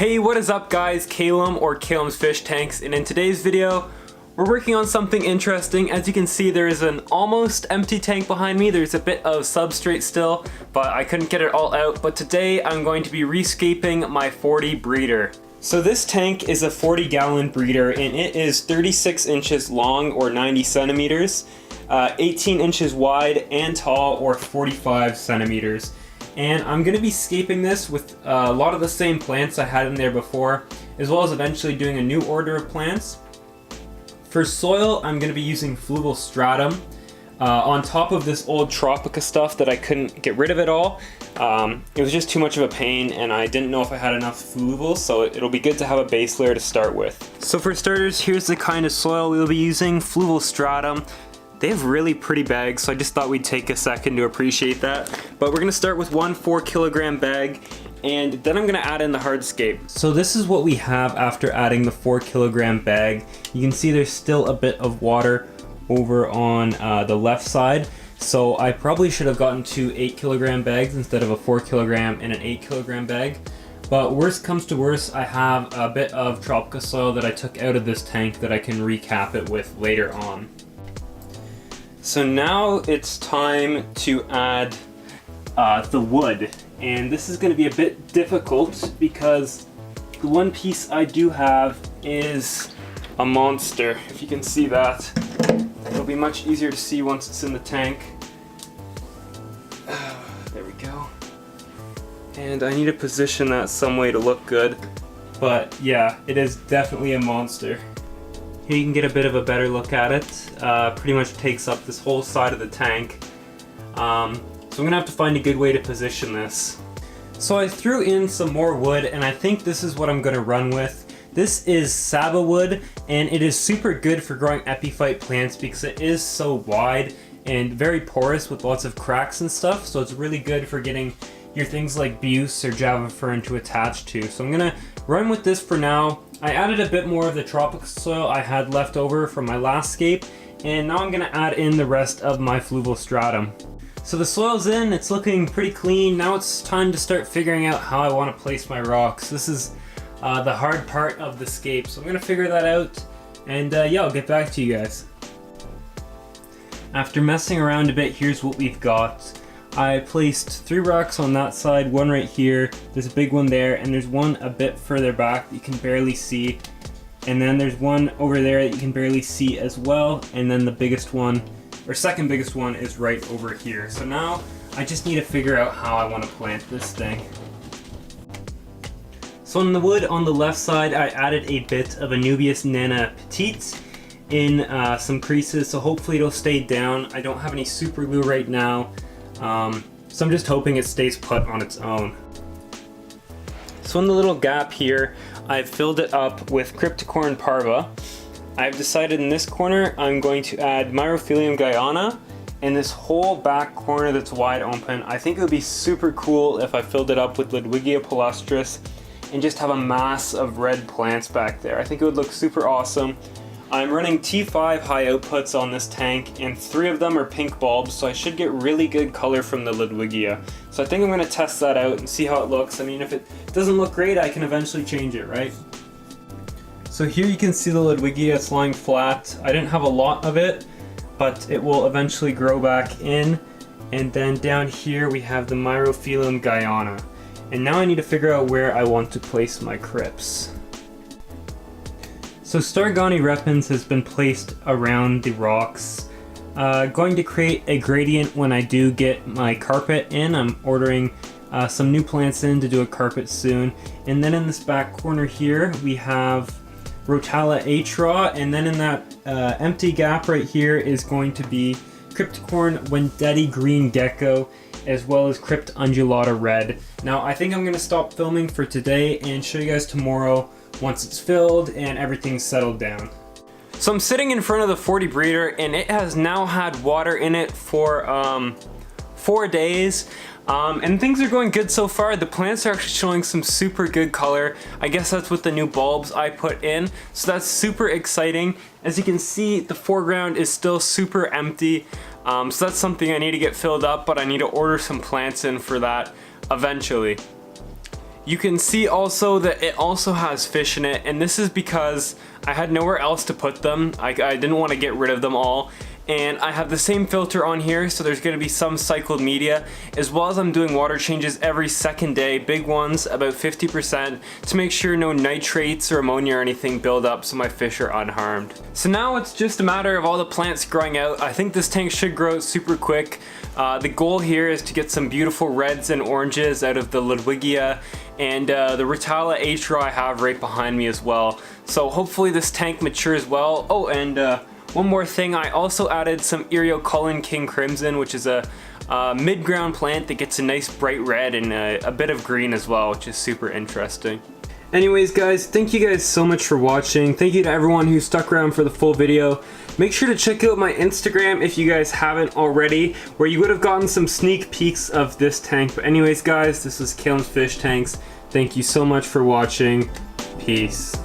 Hey, what is up guys? Calum or Calum's Fish Tanks, and in today's video we're working on something interesting. As you can see, there is an almost empty tank behind me. There's a bit of substrate still, but I couldn't get it all out. But today I'm going to be rescaping my 40 breeder. So this tank is a 40-gallon breeder, and it is 36 inches long or 90 centimeters, 18 inches wide and tall or 45 centimeters. And I'm going to be scaping this with a lot of the same plants I had in there before, as well as eventually doing a new order of plants. For soil, I'm going to be using fluval stratum on top of this old Tropica stuff that I couldn't get rid of it all. It was just too much of a pain, and I didn't know if I had enough fluval, so it'll be good to have a base layer to start with. So for starters, here's the kind of soil we'll be using, fluval stratum. They have really pretty bags, so I just thought we'd take a second to appreciate that. But we're gonna start with one 4-kilogram bag, and then I'm gonna add in the hardscape. So this is what we have after adding the 4-kilogram bag. You can see there's still a bit of water over on the left side. So I probably should have gotten two 8-kilogram bags instead of a 4-kilogram and an 8-kilogram bag. But worst comes to worst, I have a bit of Tropica soil that I took out of this tank that I can recap it with later on. So now it's time to add the wood, and this is going to be a bit difficult because the one piece I do have is a monster. If you can see that, it'll be much easier to see once it's in the tank. There we go. And I need to position that some way to look good, but yeah, it is definitely a monster. Here you can get a bit of a better look at it. Pretty much takes up this whole side of the tank. So I'm gonna have to find a good way to position this. So I threw in some more wood, and I think this is what I'm gonna run with. This is Saba wood, and it is super good for growing epiphyte plants because it is so wide and very porous with lots of cracks and stuff. So it's really good for getting your things like Buse or Java Fern to attach to. So I'm gonna run with this for now. I added a bit more of the tropical soil I had left over from my last scape, and now I'm gonna add in the rest of my fluval stratum. So the soil's in, it's looking pretty clean. Now it's time to start figuring out how I want to place my rocks. This is the hard part of the scape, so I'm gonna figure that out, and yeah, I'll get back to you guys. After messing around a bit, here's what we've got. I placed 3 rocks on that side, one right here, there's a big one there, and there's one a bit further back that you can barely see. And then there's one over there that you can barely see as well, and then the biggest one, or second biggest one, is right over here. So now I just need to figure out how I want to plant this thing. So on the wood on the left side, I added a bit of Anubias Nana Petite in some creases, so hopefully it'll stay down. I don't have any super glue right now. So I'm just hoping it stays put on its own. So in the little gap here, I've filled it up with Cryptocorn parva. I've decided in this corner I'm going to add Myrophilium Guyana, and this whole back corner that's wide open, I think it would be super cool if I filled it up with Ludwigia palustris and just have a mass of red plants back there. I think it would look super awesome. I'm running T5 high outputs on this tank, and 3 of them are pink bulbs, so I should get really good color from the Ludwigia. So I think I'm going to test that out and see how it looks. I mean, if it doesn't look great, I can eventually change it, right? So here you can see the Ludwigia, it's lying flat. I didn't have a lot of it, but it will eventually grow back in. And then down here we have the Myrophilium Guyana. And now I need to figure out where I want to place my crypts. So Stargani repens has been placed around the rocks. Going to create a gradient when I do get my carpet in. I'm ordering some new plants in to do a carpet soon. And then in this back corner here, we have Rotala Atra, and then in that empty gap right here is going to be Cryptocorn Wendetti Green Gecko, as well as Crypt Undulata Red. Now I think I'm going to stop filming for today and show you guys tomorrow once it's filled and everything's settled down. So I'm sitting in front of the 40 breeder, and it has now had water in it for 4 days. And things are going good so far. The plants are actually showing some super good color. I guess that's with the new bulbs I put in. So that's super exciting. As you can see, the foreground is still super empty. So that's something I need to get filled up, but I need to order some plants in for that eventually. You can see also that it also has fish in it, and this is because I had nowhere else to put them. I didn't want to get rid of them all. And I have the same filter on here, so there's going to be some cycled media, as well as I'm doing water changes every second day, big ones, about 50%, to make sure no nitrates or ammonia or anything build up so my fish are unharmed. So now it's just a matter of all the plants growing out. I think this tank should grow super quick. The goal here is to get some beautiful reds and oranges out of the Ludwigia and the Rotala Atra I have right behind me as well. So hopefully this tank matures well. Oh, and one more thing, I also added some Eriocullen King Crimson, which is a mid-ground plant that gets a nice bright red and a bit of green as well, which is super interesting. Anyways guys, thank you guys so much for watching. Thank you to everyone who stuck around for the full video. Make sure to check out my Instagram if you guys haven't already, where you would have gotten some sneak peeks of this tank. But anyways guys, this was Kalen's Fish Tanks. Thank you so much for watching. Peace.